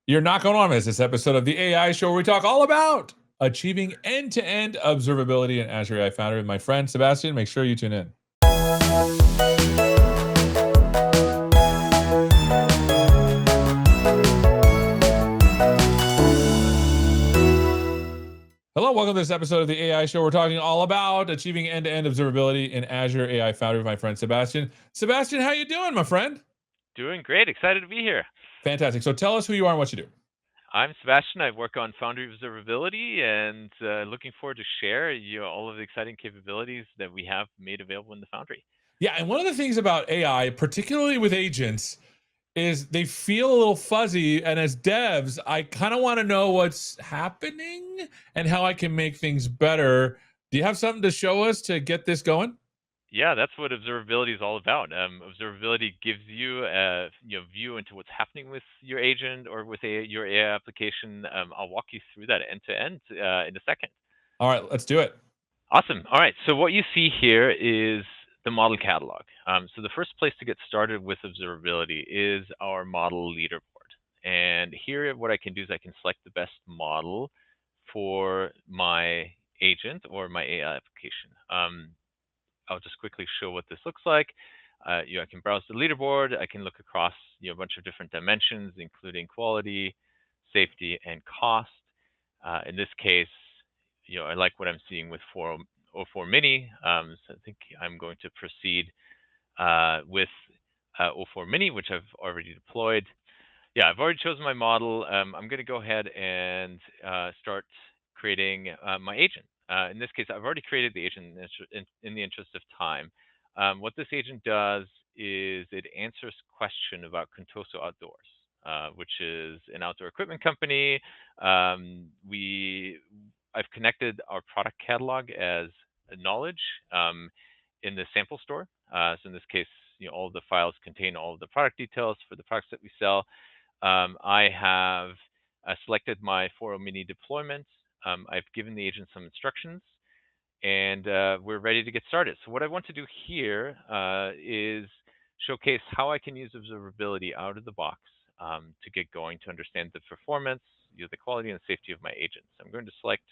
You're not going to want to miss this episode of the AI Show where we talk all about achieving end-to-end observability in Azure AI Foundry with my friend Sebastian. Make sure you tune in. Hello, welcome to this episode of the AI Show. We're talking all about achieving end-to-end observability in Azure AI Foundry with my friend Sebastian. Sebastian, how you doing, my friend? Doing great. Excited to be here. Fantastic. So tell us who you are and what you do. I'm Sebastian. I work on Foundry Observability and looking forward to share all of the exciting capabilities that we have made available in the Foundry. Yeah, and one of the things about AI, particularly with agents, is they feel a little fuzzy. And as devs, I kind of want to know what's happening and how I can make things better. Do you have something to show us to get this going? Yeah, that's what observability is all about. Observability gives you a view into what's happening with your agent or with your AI application. I'll walk you through that end to end in a second. All right, let's do it. Awesome. All right. So what you see here is the model catalog. So the first place to get started with observability is our model leaderboard. And here, what I can do is I can select the best model for my agent or my AI application. I'll just quickly show what this looks like. I can browse the leaderboard. I can look across a bunch of different dimensions, including quality, safety, and cost. In this case, I like what I'm seeing with 404 Mini. So I think I'm going to proceed with 04 Mini, which I've already deployed. Yeah, I've already chosen my model. I'm going to go ahead and start creating my agent. In this case, I've already created the agent in the interest of time. What this agent does is it answers question about Contoso Outdoors, which is an outdoor equipment company. I've connected our product catalog as knowledge in the sample store. So in this case, all of the files contain all of the product details for the products that we sell. I have selected my 4.0 mini deployment. I've given the agent some instructions, and we're ready to get started. So what I want to do here is showcase how I can use observability out of the box to get going to understand the performance, the quality and safety of my agents. I'm going to select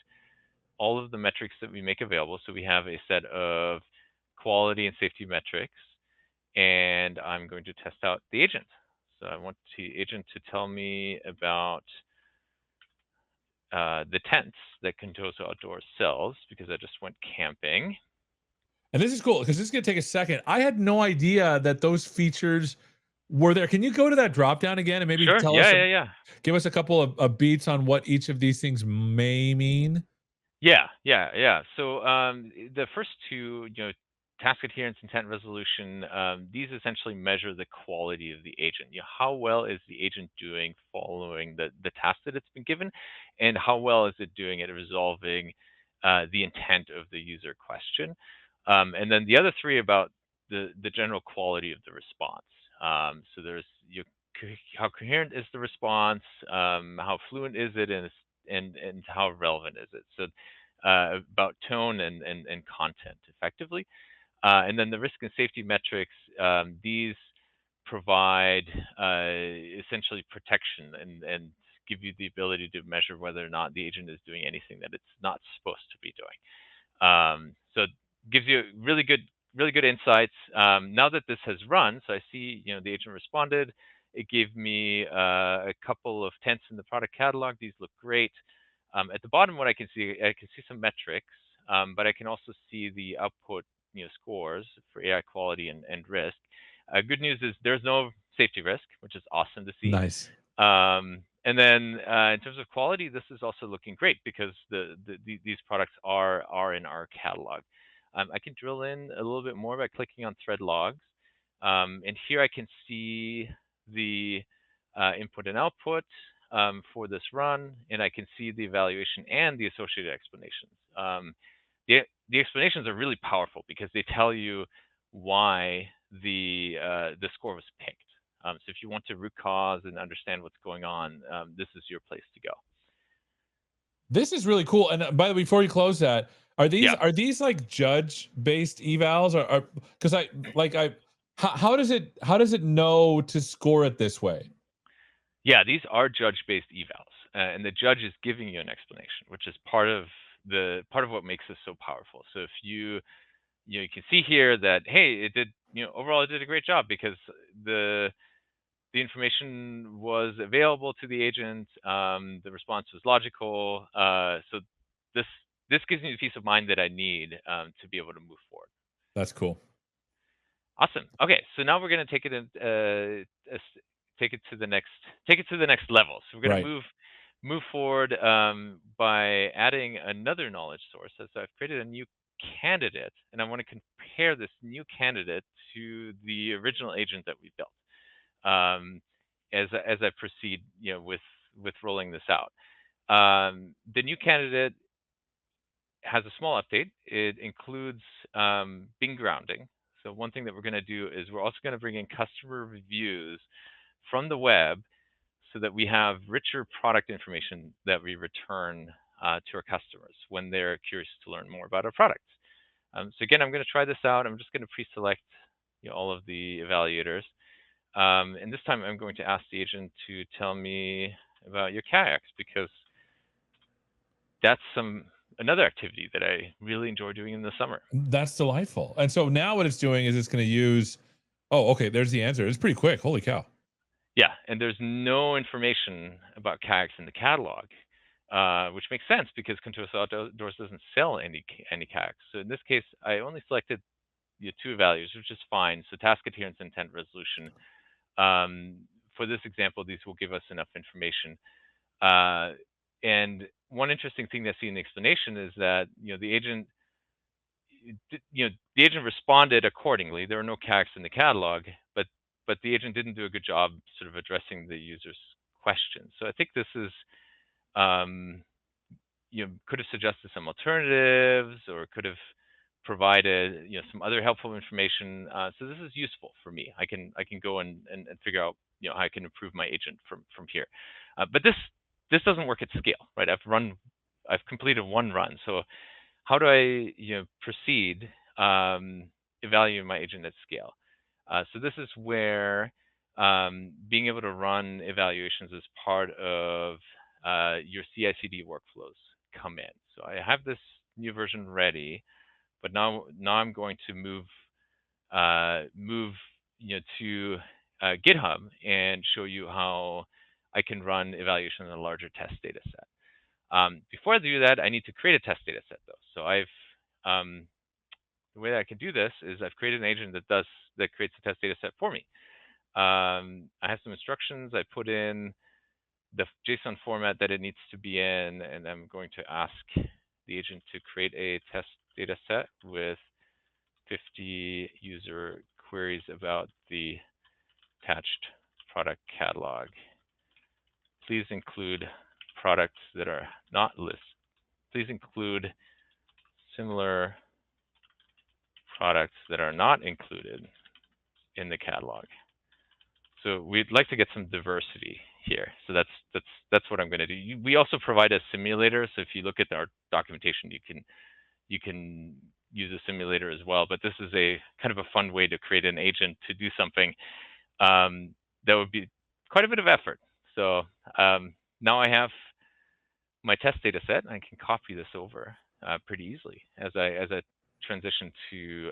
all of the metrics that we make available. So we have a set of quality and safety metrics, and I'm going to test out the agent. So I want the agent to tell me about the tents that Contoso Outdoors sells because I just went camping. And this is cool because this is going to take a second. I had no idea that those features were there. Can you go to that drop down again and maybe Sure. tell us, Yeah. give us a couple of beats on what each of these things may mean? Yeah. So the first two, task adherence, intent resolution, these essentially measure the quality of the agent. How well is the agent doing following the task that it's been given, and how well is it doing at resolving the intent of the user question? And then the other three about the general quality of the response. So there's how coherent is the response, how fluent is it, and how relevant is it? So about tone and content effectively. And then the risk and safety metrics, these provide essentially protection and give you the ability to measure whether or not the agent is doing anything that it's not supposed to be doing. So it gives you really good insights. Now that this has run, so I see the agent responded. It gave me a couple of tents in the product catalog. These look great. At the bottom, what I can see some metrics, but I can also see the output scores for AI quality and risk. Good news is there's no safety risk, which is awesome to see. Nice. And then in terms of quality, this is also looking great because these products are in our catalog. I can drill in a little bit more by clicking on thread logs. And here I can see the input and output for this run, and I can see the evaluation and the associated explanations. The explanations are really powerful because they tell you why the score was picked. So if you want to root cause and understand what's going on, this is your place to go. This is really cool. And by the way, before you close that, are these like judge based evals, or because how does it know to score it this way? Yeah, these are judge-based evals, and the judge is giving you an explanation, which is part of what makes this so powerful. So if you can see here that, hey, it did, overall it did a great job because the the information was available to the agent. The response was logical. So this this gives me the peace of mind that I need to be able to move forward. That's cool. Awesome. Okay, so now we're going to take it take it to the next level. So we're going to Right. move forward by adding another knowledge source. So I've created a new candidate, and I want to compare this new candidate to the original agent that we built. As I proceed, with rolling this out. The new candidate has a small update. It includes Bing grounding. So one thing that we're going to do is we're also going to bring in customer reviews from the web so that we have richer product information that we return to our customers when they're curious to learn more about our products. So again, I'm going to try this out. I'm just going to pre-select all of the evaluators. And this time I'm going to ask the agent to tell me about your kayaks because that's another activity that I really enjoy doing in the summer. That's delightful. And so now what it's doing is it's going to use. Oh, okay. There's the answer. It's pretty quick. Holy cow. Yeah, and there's no information about kayaks in the catalog, which makes sense because Contours Outdoors doesn't sell any kayaks. So in this case, I only selected two values, which is fine. So task adherence, intent resolution. For this example, these will give us enough information. And one interesting thing that's seen in the explanation is that the agent responded accordingly. There are no kayaks in the catalog, but the agent didn't do a good job sort of addressing the user's questions. So I think this is um, could have suggested some alternatives or could have provided some other helpful information. So this is useful for me. I can go and figure out how I can improve my agent from here. But this doesn't work at scale, right? I've completed one run. So how do I proceed evaluating my agent at scale? So this is where being able to run evaluations as part of your CI/CD workflows come in. So I have this new version ready, but now I'm going to move to GitHub and show you how I can run evaluation in a larger test data set. Before I do that, I need to create a test data set though. So the way that I can do this is I've created an agent that creates a test data set for me. I have some instructions. I put in the JSON format that it needs to be in, and I'm going to ask the agent to create a test data set with 50 user queries about the attached product catalog. Please include products that are not listed. Please include similar products that are not included in the catalog. So we'd like to get some diversity here. So that's what I'm going to do. We also provide a simulator. So if you look at our documentation, you can use a simulator as well. But this is a kind of a fun way to create an agent to do something that would be quite a bit of effort. So now I have my test data set, and I can copy this over pretty easily as I transition to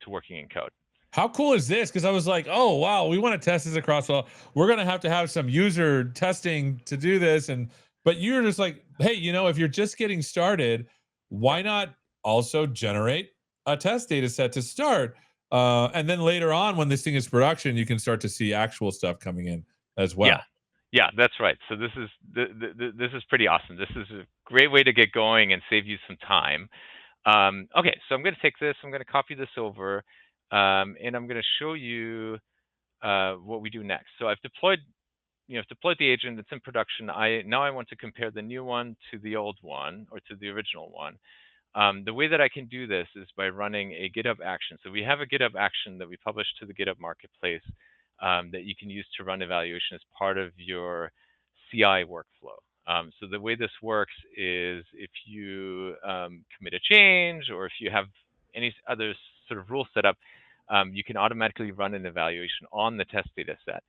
working in code. How cool is this? Because I was like, oh wow, we want to test this across. Well, we're gonna have to have some user testing to do this, and but you're just like, hey, if you're just getting started, Yeah. why not also generate a test data set to start, and then later on, when this thing is production, you can start to see actual stuff coming in as Yeah. well. Yeah, that's right. So this is this is pretty awesome. This is a great way to get going and save you some time. Okay, so I'm going to take this. I'm going to copy this over, and I'm going to show you what we do next. So I've deployed the agent. It's in production. Now I want to compare the new one to the old one or to the original one. The way that I can do this is by running a GitHub action. So we have a GitHub action that we publish to the GitHub marketplace that you can use to run evaluation as part of your CI workflow. So the way this works is if you commit a change or if you have any other sort of rule set up, you can automatically run an evaluation on the test data set.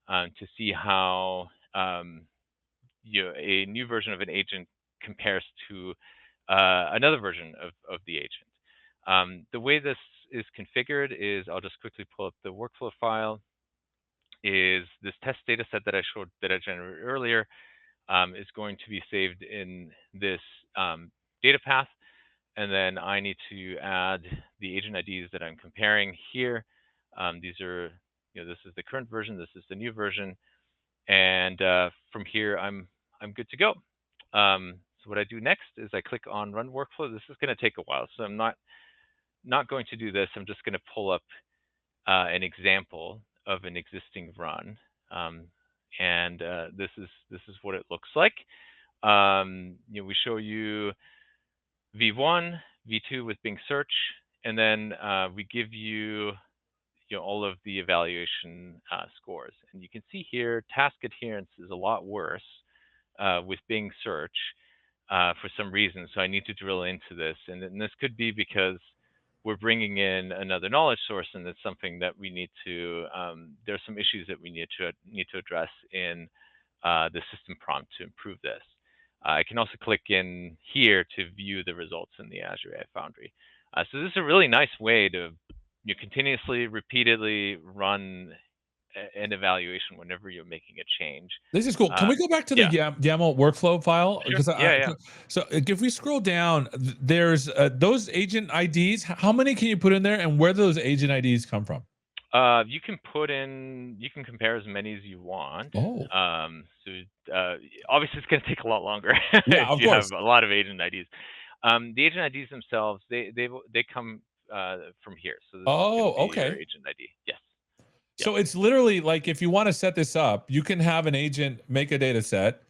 to see how a new version of an agent compares to another version of the agent. The way this is configured is I'll just quickly pull up the workflow file. Is this test data set that I showed that I generated earlier is going to be saved in this data path, and then I need to add the agent IDs that I'm comparing here. These are, this is the current version, this is the new version, and from here I'm good to go. So what I do next is I click on Run Workflow. This is going to take a while, so I'm not going to do this. I'm just going to pull up an example of an existing run, and this is what it looks like. We show you V1, V2 with Bing Search, and then we give you all of the evaluation scores. And you can see here, task adherence is a lot worse with Bing Search for some reason. So I need to drill into this, and this could be because we're bringing in another knowledge source, and it's something that we need to. There's some issues that we need to address in the system prompt to improve this. I can also click in here to view the results in the Azure AI Foundry. So this is a really nice way to continuously, repeatedly run an evaluation whenever you're making a change. This is cool. Can we go back to the Yeah, YAML workflow file? sure. Because Yeah, yeah. so if we scroll down, there's those agent IDs. How many can you put in there, and where do those agent IDs come from? You can compare as many as you want. Oh, So obviously it's going to take a lot longer yeah, if of you have course. a lot of agent IDs. The agent IDs themselves, they come from here. So this is going to Oh, be your okay. agent ID. Yes. Yep. So it's literally like if you want to set this up, you can have an agent make a data set.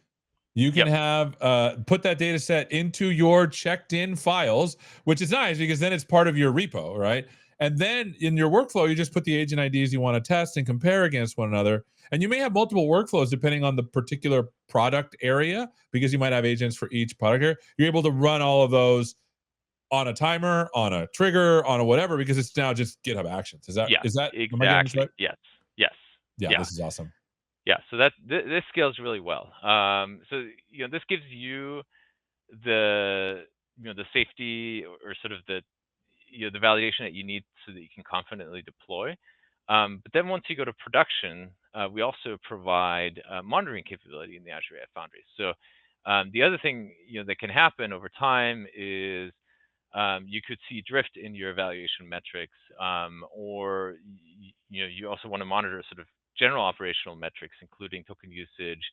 You can Yep. have put that data set into your checked in files, which is nice because then it's part of your repo, right? And then in your workflow, you just put the agent IDs you want to test and compare against one another. And you may have multiple workflows depending on the particular product area, because you might have agents for each product area. You're able to run all of those on a timer, on a trigger, on a whatever, because it's now just GitHub Actions. Yes. Am I getting this right? Exactly. Yes. Yes. Yeah, Yeah. this is awesome. Yeah. So this scales really well. So this gives you the the safety, or sort of the the validation that you need so that you can confidently deploy. But then once you go to production, we also provide monitoring capability in the Azure AI Foundry. So the other thing that can happen over time is you could see drift in your evaluation metrics, or you also want to monitor sort of general operational metrics, including token usage,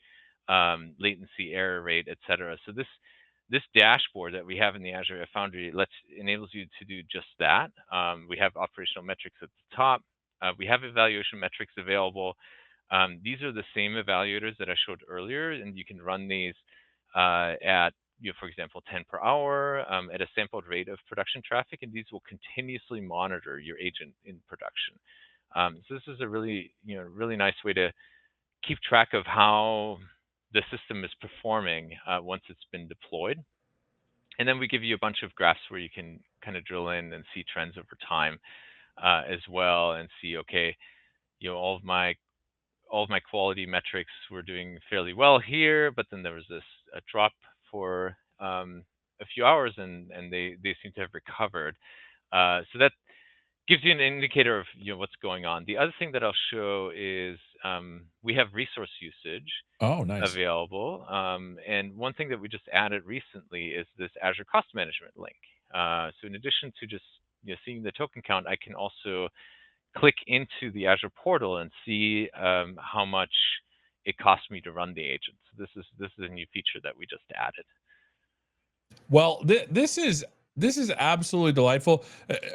latency, error rate, etc. So this dashboard that we have in the Azure AI Foundry enables you to do just that. We have operational metrics at the top. We have evaluation metrics available. These are the same evaluators that I showed earlier, and you can run these at, for example, 10 per hour at a sampled rate of production traffic, and these will continuously monitor your agent in production. So this is a really nice way to keep track of how the system is performing once it's been deployed. And then we give you a bunch of graphs where you can kind of drill in and see trends over time as well, and see, okay, all of my quality metrics were doing fairly well here, but then there was this a drop for a few hours, and they seem to have recovered. So that gives you an indicator of what's going on. The other thing that I'll show is we have resource usage Oh, nice. available, and one thing that we just added recently is this Azure Cost Management link. So in addition to just seeing the token count, I can also click into the Azure portal and see how much it costs me to run the agent. So this is a new feature that we just added. Well, this is absolutely delightful.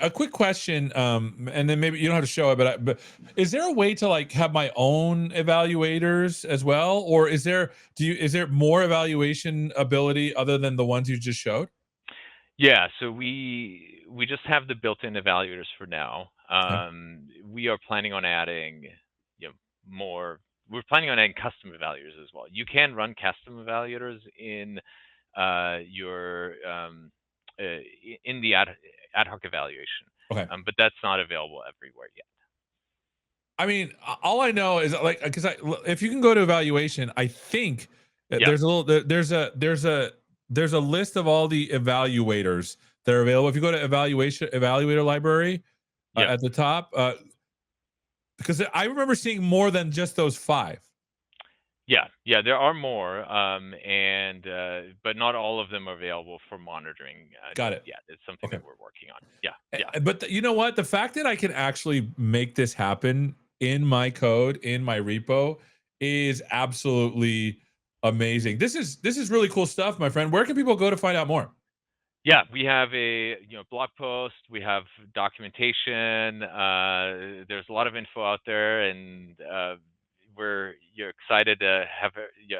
A quick question, and then maybe you don't have to show it, but is there a way to like have my own evaluators as well, or is there more evaluation ability other than the ones you just showed? Yeah, so we just have the built-in evaluators for now. Okay. We are planning on adding, more. We're planning on adding custom evaluators as well. You can run custom evaluators in your in the ad hoc evaluation, Okay. but that's not available everywhere yet. I mean, all I know is like, because if you can go to evaluation, I think Yeah. there's a little there's a list of all the evaluators that are available. If you go to evaluator library Yeah. at the top, because I remember seeing more than just those 5. Yeah, there are more, but not all of them are available for monitoring Got just it. yet. It's something Okay. that we're working on. Yeah, yeah, But you know what? The fact that I can actually make this happen in my code, in my repo, is absolutely amazing. This is really cool stuff, my friend. Where can people go to find out more? yeah. We have a blog post. We have documentation. There's a lot of info out there, and we're excited to have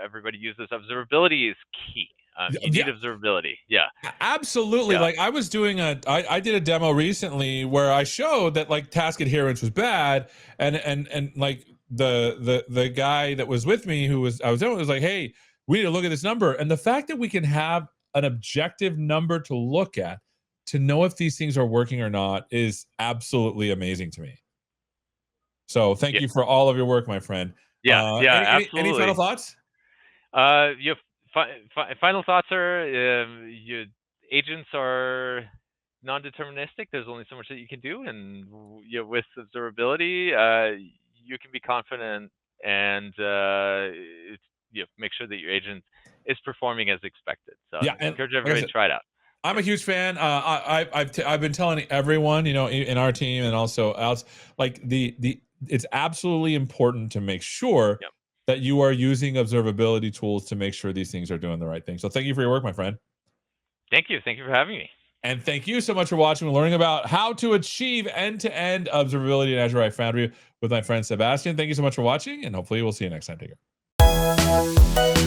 everybody use this. Observability is key. You need Yeah, observability. Yeah, absolutely. yeah, Like I was doing I did a demo recently where I showed that like task adherence was bad, and like the guy that was with me who was I was doing was like, hey, we need to look at this number, and the fact that we can have an objective number to look at to know if these things are working or not is absolutely amazing to me. So thank yeah, you for all of your work, my friend. yeah, yeah. Any final Absolutely. thoughts? Your final thoughts are your agents are non-deterministic. There's only so much that you can do, and with observability, you can be confident and make sure that your agent is performing as expected. So Yeah, and encourage like I everybody said, to try it out. I'm Yeah, a huge fan. I've been telling everyone, in our team and also else, like it's absolutely important to make sure yeah. that you are using observability tools to make sure these things are doing the right thing. So thank you for your work, my friend. Thank you. Thank you for having me. And thank you so much for watching and learning about how to achieve end-to-end observability in Azure AI Foundry with my friend Sebastian. Thank you so much for watching, and hopefully we'll see you next time. Take care.